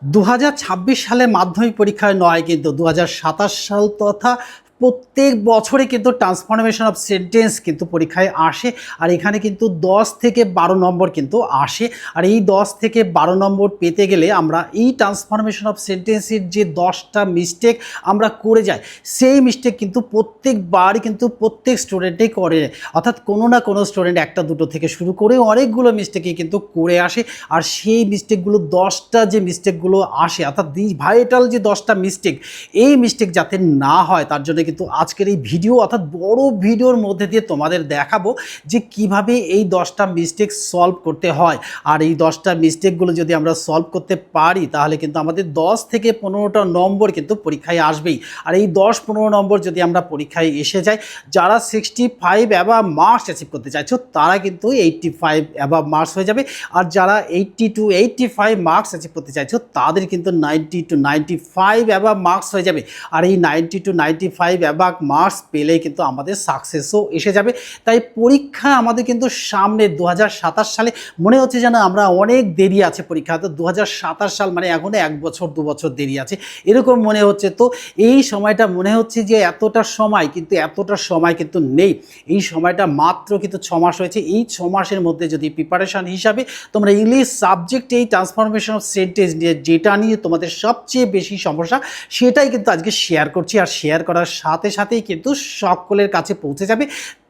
2026 সালে মাধ্যমিক পরীক্ষায় নয়, কিন্তু 2027 সাল তথা প্রত্যেক বছরে কিন্তু ট্রান্সফরমেশন অফ সেন্টেন্স কিন্তু পরীক্ষায় আসে। আর এখানে কিন্তু 10 থেকে 12 নম্বর কিন্তু আসে। আর এই 10 থেকে 12 নম্বর পেতে গেলে আমরা এই ট্রান্সফরমেশন অফ সেন্টেন্সের যে 10টা মিস্টেক আমরা করে যাই, সেই মিস্টেক কিন্তু প্রত্যেকবারই কিন্তু প্রত্যেক স্টুডেন্টেই করে। অর্থাৎ কোনো না কোনো স্টুডেন্ট একটা দুটো থেকে শুরু করে অনেকগুলো মিস্টেকই কিন্তু করে আসে। আর সেই মিস্টেকগুলো 10টা যে মিস্টেকগুলো আসে, অর্থাৎ ভাইটাল যে 10টা মিস্টেক, এই মিস্টেক যাতে না হয় তার জন্য কিন্তু আজকের এই ভিডিও, অর্থাৎ বড় ভিডিওর মধ্যে দিয়ে তোমাদের দেখাবো যে কিভাবে এই 10টা মিস্টেক সলভ করতে হয়। আর এই 10টা মিস্টেকগুলো যদি আমরা সলভ করতে পারি তাহলে কিন্তু আমাদের 10 থেকে 15টা নম্বর কিন্তু পরীক্ষায় আসবেই। আর এই 10-15 নম্বর যদি আমরা পরীক্ষায় এসে যাই, যারা 65 অ্যাবাভ মার্কস অ্যাচিভ করতে চাইছো তারা কিন্তু 85 অ্যাবাভ মার্কস হয়ে যাবে। আর যারা 80 to 85 মার্কস অ্যাচিভ করতে চাইছো তাদের কিন্তু 90 to 95 অ্যাবাভ মার্কস হয়ে যাবে। আর এই 90 to 95 অ্যাবাভ মার্কস পেলেই কিন্তু আমাদের সাকসেসও এসে যাবে। তাই পরীক্ষা আমাদের কিন্তু সামনে 2027 সালে, মনে হচ্ছে যেন আমরা অনেক দেরি আছে পরীক্ষা, তো 2027 সাল মানে এখনো 1 বছর 2 বছর দেরি আছে এরকম মনে হচ্ছে। তো এই সময়টা মনে হচ্ছে যে এতটা সময়, কিন্তু এতটা সময় কিন্তু নেই। এই সময়টা মাত্র কিন্তু 6 মাস হয়েছে। এই 6 মাসের মধ্যে যদি প্রিপারেশন হিসাবে তোমরা ইংলিশ সাবজেক্ট এই ট্রান্সফরমেশন অফ সেন্টেন্স নিয়ে, যেটা নিয়ে তোমাদের সবচেয়ে বেশি সমস্যা, সেটাই কিন্তু আজকে শেয়ার করছি। আর শেয়ার করার সাথে সাথেই কিন্তু সকলের কাছে পৌঁছে যাবে।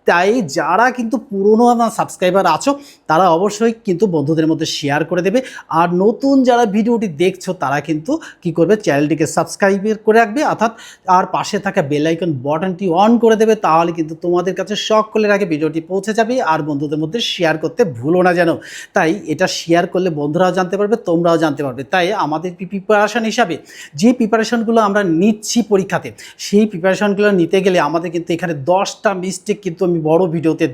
তাই যারা কিন্তু পুরনো আমার সাবস্ক্রাইবার আছো তারা অবশ্যই কিন্তু বন্ধুদের মধ্যে শেয়ার করে দেবে। আর নতুন যারা ভিডিওটি দেখছো তারা কিন্তু কি করবে, চ্যানেলটিকে সাবস্ক্রাইব করে রাখবে, অর্থাৎ আর পাশে থাকা বেল আইকন বাটনটি অন করে দেবে। তাহলে কিন্তু তোমাদের কাছে সকলের আগে ভিডিওটি পৌঁছে যাবে। আর বন্ধুদের মধ্যে শেয়ার করতে ভুলো না যেন। তাই এটা শেয়ার করলে বন্ধুরাও জানতে পারবে, তোমরাও জানতে পারবে। তাই আমাদের প্রিপারেশন হিসাবে যে প্রিপারেশনগুলো আমরা নিচ্ছি পরীক্ষাতে, সেই প্রিপারেশনগুলো নিতে গেলে আমাদের কিন্তু এখানে 10টা মিস্টেক কিন্তু আমি বড় ভিডিওতে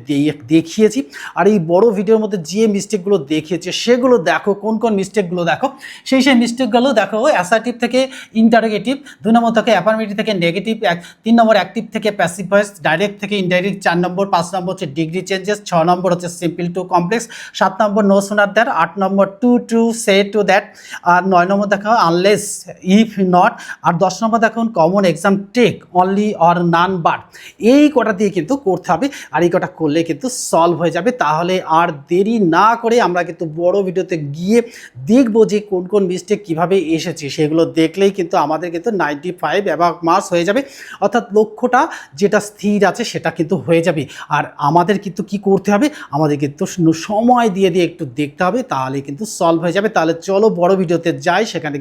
দেখিয়েছি। আর এই বড় ভিডিওর মধ্যে যে মিস্টেকগুলো দেখিয়েছে সেগুলো দেখো, কোন কোন মিস্টেকগুলো দেখো, সেই মিস্টেকগুলো দেখো। অ্যাসার্টিভ থেকে ইন্টারোগেটিভ, 2 নম্বর থেকে অ্যাফার্মেটিভ থেকে নেগেটিভ, 3 নম্বর অ্যাক্টিভ থেকে প্যাসিভ ভয়েস, ডাইরেক্ট থেকে ইনডাইরেক্ট 4 নম্বর, 5 নম্বর হচ্ছে ডিগ্রি চেঞ্জেস, 6 নম্বর হচ্ছে simple to complex, 7 number no sooner that, 8 number too to so to that, আর 9 নম্বর দেখো আনলেস ইফ নট, আর 10 number দেখো common exam take only or none but. এই কটা দিয়ে কিন্তু করতে হবে। আর এই কটা করলে কিন্তু সলভ হয়ে যাবে। তাহলে আর দেরি না করে আমরা কিন্তু বড় ভিডিওতে গিয়ে দেখবো যে কোন কোন মিস্টেক কিভাবে এসেছে। সেগুলো দেখলেই কিন্তু আমাদের কিন্তু 95 অ্যাবাভ মার্কস হয়ে যাবে, অর্থাৎ লক্ষ্যটা যেটা স্থির আছে সেটা কিন্তু হয়ে যাবে। আর আমাদের কিন্তু কি করতে হবে, আমাদের কিন্তু সময় দিয়ে একটু দেখতে হবে, তাহলে কিন্তু সলভ হয়ে যাবে। তাহলে চলো বড় ভিডিওতে যাই, সেখানে